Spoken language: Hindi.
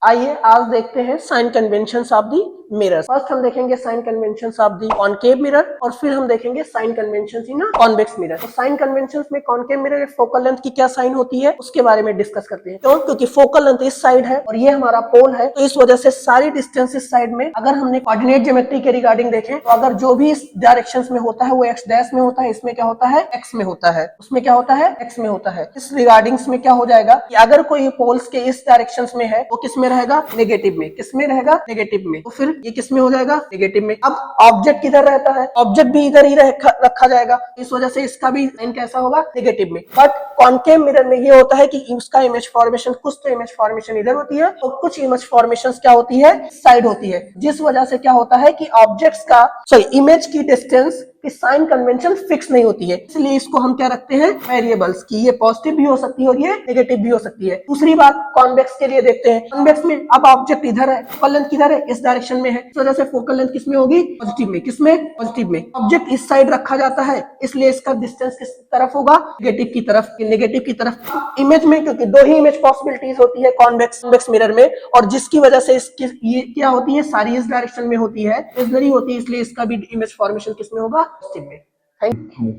आइए आज देखते हैं sign conventions of the mirror. First हम देखेंगे sign conventions of the concave mirror और फिर हम देखेंगे sign conventions in convex mirror. तो साइन कन्वेंशंस में कॉनकेव मिरर फोकल लेंथ की क्या साइन होती है उसके बारे में डिस्कस करते हैं। क्यों? क्योंकि फोकल लेंथ इस साइड है और ये हमारा पोल है, तो इस वजह से सारी डिस्टेंस इस साइड में अगर हमने कोऑर्डिनेट ज्योमेट्री के रिगार्डिंग देखें तो अगर जो भी इस डायरेक्शन में होता है वो एक्स डैश में होता है, इसमें क्या होता है एक्स में होता है, उसमें क्या होता है एक्स में होता है। इस रिगार्डिंग्स में क्या हो जाएगा कि अगर कोई पोल्स के इस डायरेक्शन में है वो किस में रहेगा, नेगेटिव में। किस में रहेगा, नेगेटिव में। तो फिर ये किस में हो जाएगा, नेगेटिव में। अब ऑब्जेक्ट किधर रहता है, ऑब्जेक्ट भी इधर ही रखा जाएगा, इस वजह से इसका भी साइन कैसा होगा, नेगेटिव में। बट कॉनकेव मिरर में ये होता है कि उसका इमेज फॉर्मेशन, कुछ तो इमेज फॉर्मेशन इधर होती है और कुछ इमेज फॉर्मेशन क्या होती है, साइड होती है, जिस वजह से क्या होता है कि ऑब्जेक्ट्स का इमेज की डिस्टेंस की साइन कन्वेंशन फिक्स नहीं होती है। इसलिए इसको हम क्या रखते हैं, वेरिएबल्स की। ये पॉजिटिव भी हो सकती है और ये नेगेटिव भी हो सकती है। दूसरी बात कॉन्वेक्स के लिए देखते हैं। कॉन्वेक्स में अब ऑब्जेक्ट इधर है, फोकल लेंथ किधर है, इस डायरेक्शन में है, इस वजह से फोकल लेंथ किसमें होगी, पॉजिटिव में। किसमें, पॉजिटिव में। ऑब्जेक्ट इस साइड रखा जाता है, इसलिए इसका डिस्टेंस किस तरफ होगा, नेगेटिव की तरफ। नेगेटिव की तरफ इमेज में, क्योंकि दो ही इमेज पॉसिबिलिटीज होती है कॉन्वेक्स मिरर में, और जिसकी वजह से इसकी ये क्या होती है, सारी इस डायरेक्शन में होती है, इधर ही होती है, इसलिए इसका भी इमेज फॉर्मेशन किसमें होगा, पॉजिटिव में। Thank you.